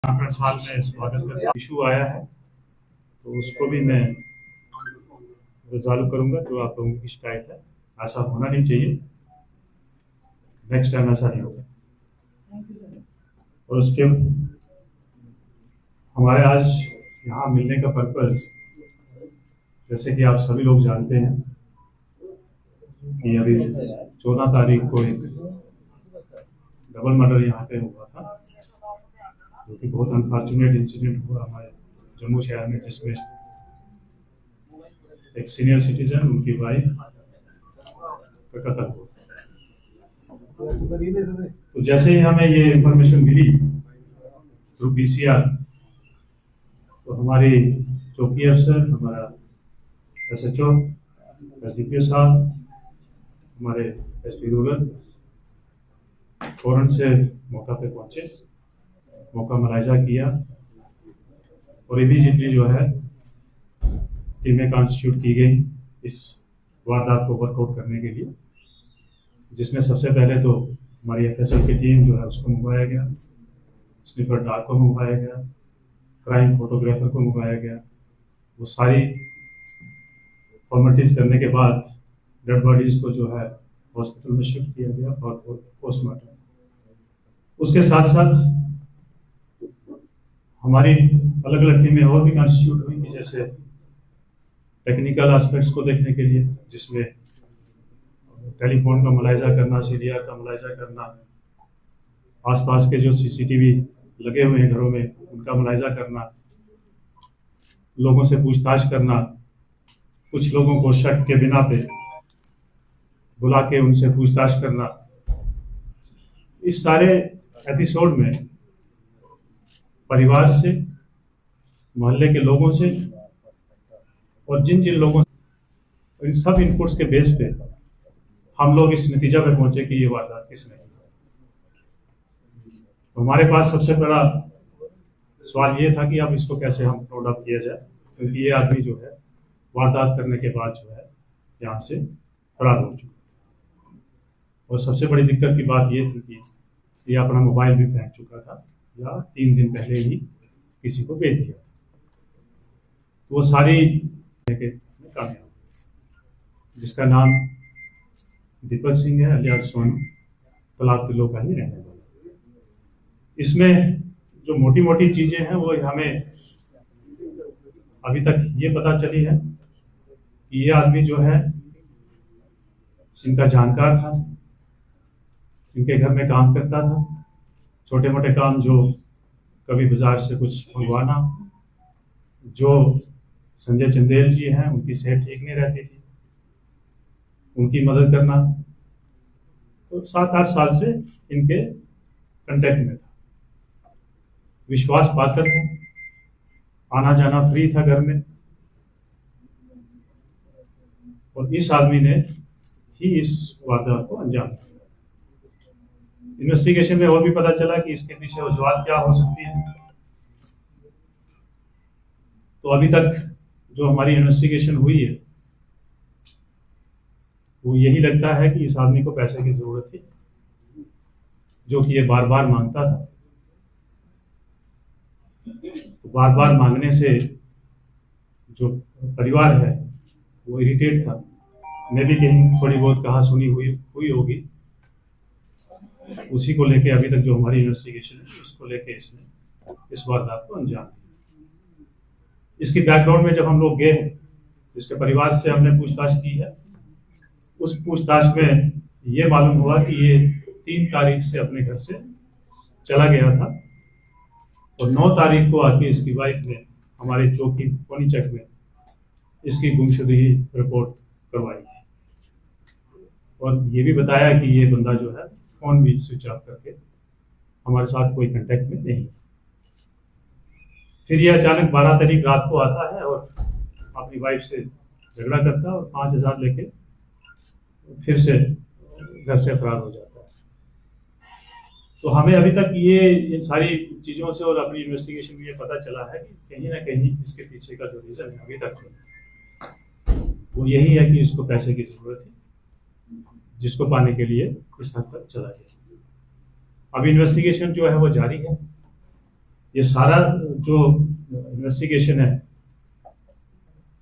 Conference hall में स्वागत करता इशू आया है तो उसको भी मैं रिजॉल्व करूंगा। जो आप लोगों की शिकायत है, ऐसा होना नहीं चाहिए, नेक्स्ट टाइम ऐसा नहीं होगा। और उसके हमारे आज यहाँ मिलने का पर्पस, जैसे कि आप सभी लोग जानते हैं कि अभी 14 तारीख को एक डबल मर्डर यहाँ पे हुआ था, जो कि बहुत अनफॉर्चुनेट इंसिडेंट हुआ हमारे जम्मू शहर में, जिसमें एक सीनियर सिटीजन, उनकी वाइफ का कत्ल हुआ। तो जैसे ही हमें ये इंफॉर्मेशन मिली थ्रू पीसीआर, तो हमारी चौकी अफसर, हमारा एसएचओ, एसडीपीओ साहब, हमारे एसपी रूरल फौरन से मौका पे पहुंचे, मौका मुलायजा किया और इमीडिएटली जो है टीमें कॉन्स्टिट्यूट की गई इस वारदात को वर्कआउट करने के लिए, जिसमें सबसे पहले तो हमारी एफएसएल की टीम जो है उसको मंगवाया गया, स्निफर डॉग को मंगवाया गया, क्राइम फोटोग्राफर को मंगवाया गया। वो सारी फॉर्मेलिटीज करने के बाद डेड बॉडीज को जो है हॉस्पिटल में शिफ्ट किया गया और पोस्टमार्टम। उसके साथ साथ हमारी अलग अलग टीमें और भी कॉन्स्टिट्यूट हुई कि जैसे टेक्निकल एस्पेक्ट्स को देखने के लिए, जिसमें टेलीफोन का मुलायजा करना, सीडीआर का मुलायजा करना, आसपास के जो सीसीटीवी लगे हुए हैं घरों में उनका मुलायजा करना, लोगों से पूछताछ करना, कुछ लोगों को शक के बिना पे बुला के उनसे पूछताछ करना। इस सारे एपिसोड में परिवार से, मोहल्ले के लोगों से और जिन जिन लोगों से, इन सब इनपुट्स के बेस पे हम लोग इस नतीजा पे पहुंचे कि ये वारदात किसने की। तो हमारे पास सबसे बड़ा सवाल ये था कि अब इसको कैसे हम नोट आउट किया जाए, क्योंकि ये आदमी जो है वारदात करने के बाद जो है यहाँ से फरार हो चुका। और सबसे बड़ी दिक्कत की बात ये थी कि ये अपना मोबाइल भी फेंक चुका था, या 3 दिन पहले ही किसी को बेच दिया। तो वो सारी कामयाब, जिसका नाम दीपक सिंह है अलियास सोनू, तालाब तिल्लो का ही रहने वाला। इसमें जो मोटी मोटी चीजें हैं वो हमें अभी तक ये पता चली है कि ये आदमी जो है इनका जानकार था, इनके घर में काम करता था, छोटे मोटे काम, जो कभी बाजार से कुछ मंगवाना, जो संजय चंदेल जी हैं उनकी सेहत ठीक नहीं रहती थी, उनकी मदद करना। तो 7-8 साल से इनके कांटेक्ट में था, विश्वास पात्र था, आना जाना फ्री था घर में। और इस आदमी ने ही इस वारदात को अंजाम दिया। इन्वेस्टिगेशन में और भी पता चला कि इसके पीछे वजूहात क्या हो सकती है। तो अभी तक जो हमारी इन्वेस्टिगेशन हुई है वो यही लगता है कि इस आदमी को पैसे की जरूरत थी, जो कि ये बार बार मांगता था। तो बार बार मांगने से जो परिवार है वो इरिटेट था। मैं भी कहीं थोड़ी बहुत कहा सुनी हुई होगी, उसी को लेके अभी तक जो हमारी इन्वेस्टिगेशन है उसको लेके इसने इस वारदात को अंजाम दिया। इसकी बैकग्राउंड में जब हम लोग गए, इसके परिवार से हमने पूछताछ की है। उस पूछताछ में ये मालूम हुआ कि ये 3 तारीख से अपने घर से चला गया था और 9 तारीख को आके इसकी वाइफ ने हमारे चौकी पोनीचक में इसकी गुमशुदगी रिपोर्ट करवाई और ये भी बताया कि ये बंदा जो है फोन भी स्विच ऑफ करके हमारे साथ कोई कांटेक्ट में नहीं। फिर ये अचानक 12 तारीख रात को आता है और अपनी वाइफ से झगड़ा करता है और 5,000 लेके फिर से घर से फरार हो जाता है। तो हमें अभी तक ये इन सारी चीजों से और अपनी इन्वेस्टिगेशन में ये पता चला है कि कहीं ना कहीं इसके पीछे का जो रीजन है अभी तक वो यही है कि इसको पैसे की जरूरत है, जिसको पाने के लिए इस हद तक चला गया। अब इन्वेस्टिगेशन जो है वो जारी है ये सारा जो इन्वेस्टिगेशन है,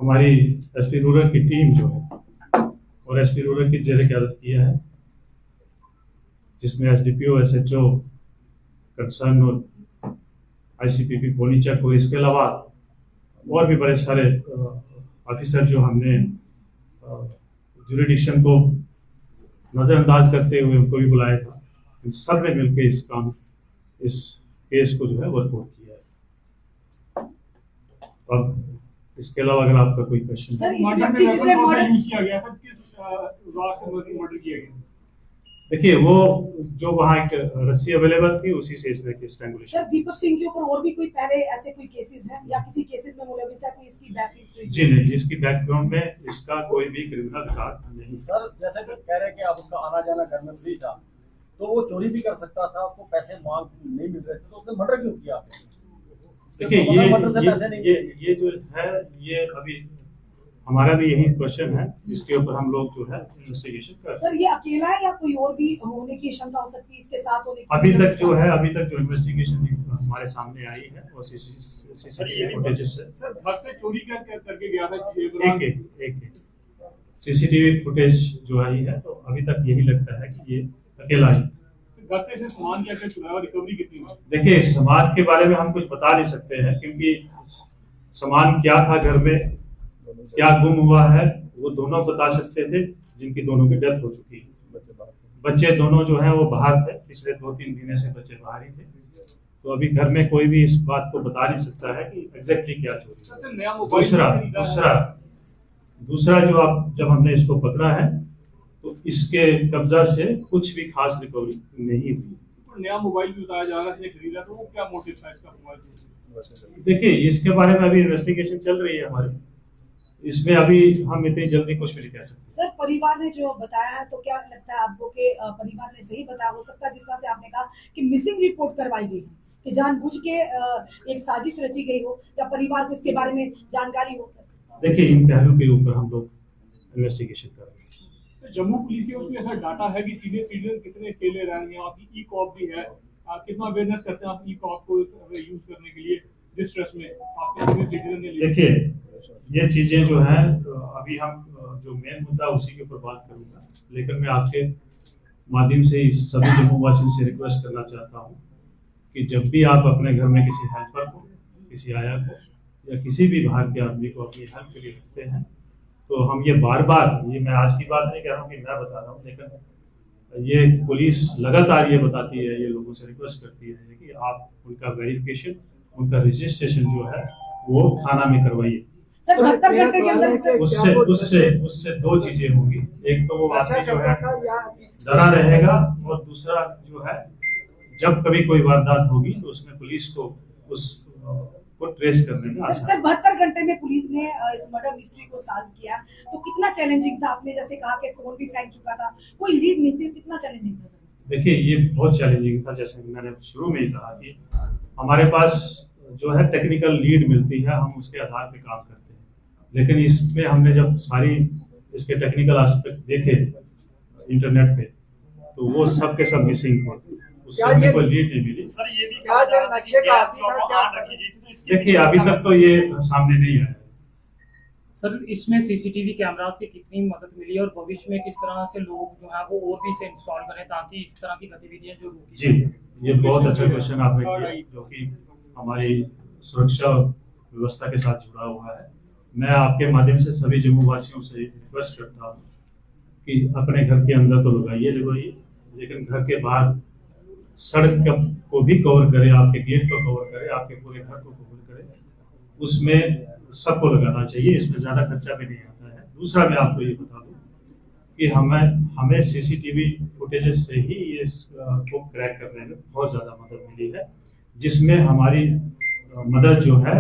हमारी एसपी रूरल की टीम जो है और एसपी रूरल की जेर क़यादत किया है, जिसमें एसडीपीओ, एसएचओ कंसर्न और आईसीपीपी पोनीचक और इसके अलावा और भी बड़े सारे ऑफिसर जो हमने जुरिडिक्शन को नजरअंदाज करते हुए उनको भी बुलाया था। इन सब ने मिलकर इस केस को जो है वर्कआउट किया है। अब इसके अलावा अगर आपका कोई क्वेश्चन देखिए, वो जो वहाँ एक रस्सी अवेलेबल थी उसी से इसने स्ट्रैंगुलेशन। सर, दीपक सिंह के ऊपर और भी कोई पहले ऐसे कोई केसेस हैं या किसी केसेस में मुलविस है कोई इसकी बैक हिस्ट्री? जी नहीं, इसकी बैकग्राउंड में इसका कोई भी क्रिमिनल रिकॉर्ड नहीं। सर, जैसे कि कह रहे हैं कि आप उसका आना जाना घर में फ्री था, तो वो चोरी भी कर सकता था, उसको पैसे मांग नहीं मिल रहे थे, तो उसने मर्डर क्यों किया आपने? देखिए, ये जो है, ये अभी हमारा भी यही क्वेश्चन है, इसके ऊपर हम लोग जो है इन्वेस्टिगेशन कर रहे हैं। सर, ये अकेला है या कोई और भी होने की शंका हो सकती है इसके साथ होने की? अभी तक जो इन्वेस्टिगेशन हमारे सामने आई है और सीसीटीवी फुटेजेस से, सर घर से चोरी करके गया था, एक सीसीटीवी फुटेज जो आई है, तो अभी तक यही लगता है कि ये अकेला ही। घर से सामान क्या चुराया और रिकवरी कितनी हुई? देखिए, सामान के बारे में हम कुछ बता नहीं सकते हैं, क्योंकि सामान क्या था घर में, क्या गुम हुआ है, वो दोनों बता सकते थे जिनकी दोनों की डेथ हो चुकी है। बच्चे दोनों जो हैं वो बाहर थे, पिछले 2-3 महीने से बच्चे बाहर ही थे, तो अभी घर में कोई भी इस बात को बता नहीं सकता है कि एग्जैक्टली क्या चोरी। दूसरा जो जब हमने इसको पकड़ा है, तो इसके कब्जा से कुछ भी खास रिकवरी नहीं हुई। तो नया मोबाइल भी बताया जा रहा है खरीदा, तो वो क्या मोटिव था इसका मोबाइल? देखिए, इसके बारे में अभी इन्वेस्टिगेशन चल रही है हमारी, इसमें अभी हम इतनी जल्दी कुछ भी नहीं कह सकते। सर, परिवार ने जो बताया है, तो क्या लगता है आपको कि परिवार ने सही बताया? हो सकता है जिस तरह से आपने कहा कि मिसिंग रिपोर्ट करवाई गई है, कि जानबूझ के एक साजिश रची गई हो, या परिवार को इसके बारे में जानकारी हो सकती? देखिए, इन पहलू के ऊपर हम लोग इन्वेस्टिगेशन कर रहे हैं। जम्मू पुलिस के उसमें ऐसा डाटा है कि सीनियर सिटीजन कितने अकेले रह रहे हैं, आपकी ई कॉप भी है, कितना अवेयरनेस करते हैं आप ई कॉप को यूज करने के लिए जिस स्ट्रेस में आपके सीनियर सिटीजन ने? देखिए, ये चीजें जो हैं, अभी हम जो मेन मुद्दा उसी के ऊपर बात करूंगा, लेकिन मैं आपके माध्यम से सभी जम्मू वासियों से रिक्वेस्ट करना चाहता हूँ कि जब भी आप अपने घर में किसी हेल्पर को, किसी आया को या किसी भी बाहर के आदमी को अपनी हेल्प के लिए रखते हैं, तो हम ये बार बार, ये मैं आज की बात नहीं कह रहा हूँ कि मैं बता रहा हूँ, लेकिन ये पुलिस लगातार ये बताती है, ये लोगों से रिक्वेस्ट करती है कि आप उनका वेरिफिकेशन, उनका रजिस्ट्रेशन जो है वो थाना में करवाइए। उससे 2 चीजें होंगी, एक तो वो आदमी जो है डरा रहेगा, और दूसरा जो है जब कभी कोई वारदात होगी तो उसमें पुलिस को को ट्रेस करने में आसान। 72 घंटे में पुलिस ने इस मर्डर मिस्ट्री को सॉल्व किया, तो कितना चैलेंजिंग था? आपने जैसे कहा कि फोन भी फेंक चुका था, कोई लीड नहीं थी, कितना चैलेंजिंग था? देखिए, ये बहुत चैलेंजिंग था, जैसे मैंने शुरू में ही कहा कि हमारे पास जो है टेक्निकल लीड मिलती है, हम उसके आधार पे काम करते हैं, लेकिन इसमें हमने जब सारी इसके टेक्निकल एस्पेक्ट देखे इंटरनेट पे, तो वो सब के सब मिसिंग थे, उससे हमें कोई लीड नहीं मिली। सर, ये भी कहा जा रहा है कि गैस जो ऑन रखी गई थी, तो देखिए, अभी तक तो ये सामने नहीं आया। सर, इसमें सीसीटीवी कैमरास की कितनी मदद मिली और भविष्य में किस तरह से लोग जो है वो और भी इसे इंस्टॉल करें ताकि इस तरह की गतिविधियां जो रुकी? जी, ये बहुत अच्छा क्वेश्चन आपने किया, जो कि हमारी सुरक्षा व्यवस्था के साथ जुड़ा हुआ है। मैं आपके माध्यम से सभी जम्मू वासियों से रिक्वेस्ट करता हूँ कि अपने घर के अंदर तो लगाइए, लेकिन घर के बाहर सड़क को भी कवर करे, आपके गेट को कवर करे, आपके पूरे घर को कवर करे, उसमें सबको लगाना चाहिए, इसमें ज्यादा खर्चा भी नहीं आता है। दूसरा, मैं आपको ये बता दूं कि हमें सीसीटीवी फुटेजेस से ही ये को क्रैक करने में बहुत ज्यादा मदद मिली है, जिसमें हमारी मदद जो है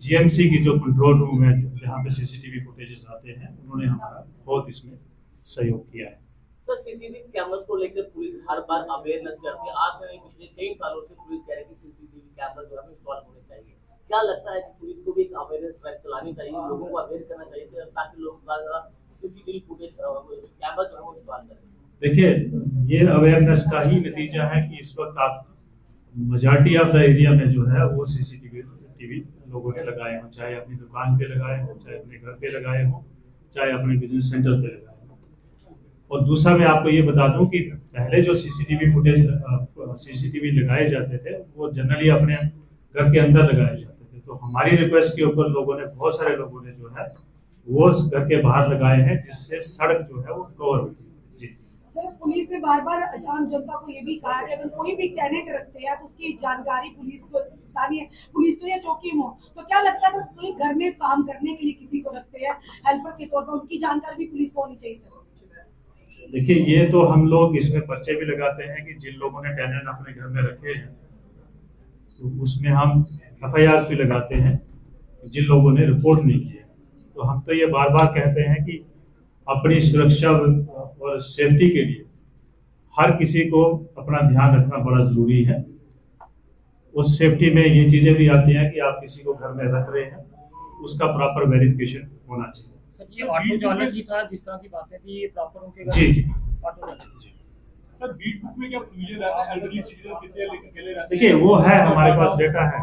जीएमसी की जो कंट्रोल रूम है, जहाँ पे सीसीटीवी फुटेजेस आते हैं, उन्होंने हमारा बहुत इसमें सहयोग किया है। सर, सीसीटीवी कैमरास को लेकर पुलिस हर बार अवेयरनेस करती है, आज से पिछले 3 सालों से पुलिस कह रही है कि सीसीटीवी कैमरा जो है इंस्टॉल होने चाहिए। क्या लगता है कि पुलिस को भी एक अवेयरनेस ड्राइव चलानी चाहिए, लोगों को अवेयर करना चाहिए ताकि लोग ज्यादा सीसीटीवी फुटेज कैमरा जो है वो इंस्टॉल करें? देखिए, ये अवेयरनेस का ही नतीजा है कि इस वक्त आप मेजॉरिटी ऑफ द एरिया में जो है वो सीसीटीवी लोगों ने लगाए हों, चाहे अपनी दुकान पे लगाए हों, चाहे अपने घर पे लगाए हों, चाहे अपने बिजनेस सेंटर पे लगाए हों। और दूसरा मैं आपको ये बता दूं कि पहले जो सीसीटीवी लगाए जाते थे वो जनरली अपने घर के अंदर लगाए जाते थे, तो हमारी रिक्वेस्ट के ऊपर बहुत सारे लोगों ने जो है वो घर के बाहर लगाए हैं, जिससे सड़क जो है वो कवर होती है। जी सर, पुलिस ने बार बार आम जनता को ये भी कहा कि अगर कोई भी टेनेंट रखते हैं तो उसकी जानकारी पुलिस को, स्थानीय पुलिस को या चौकी में हो, तो क्या लगता है अगर कोई घर में काम करने के लिए किसी को रखते हैं हेल्पर के तौर पर, उनकी जानकारी भी पुलिस को होनी चाहिए सर? देखिए, ये तो हम लोग इसमें पर्चे भी लगाते हैं कि जिन लोगों ने टेनेंट अपने घर में रखे हैं तो उसमें हम FIR भी लगाते हैं जिन लोगों ने रिपोर्ट नहीं किया। तो हम तो ये बार बार कहते हैं कि अपनी सुरक्षा और सेफ्टी के लिए हर किसी को अपना ध्यान रखना बड़ा जरूरी है। उस सेफ्टी में ये चीजें भी आती हैं कि आप किसी को घर में रख रहे हैं, उसका प्रॉपर वेरिफिकेशन होना चाहिए। सर ये ऑटो चालक ही था जिस तरह की बातें थी, ये प्रॉपर उनके घर जी जी। ऑटो चालक। सर बीट बुक में क्या प्रोविजन रहता है, एल्डरली सिटीजन कितने लेके रहते हैं? देखिए, वो है, हमारे पास डेटा है।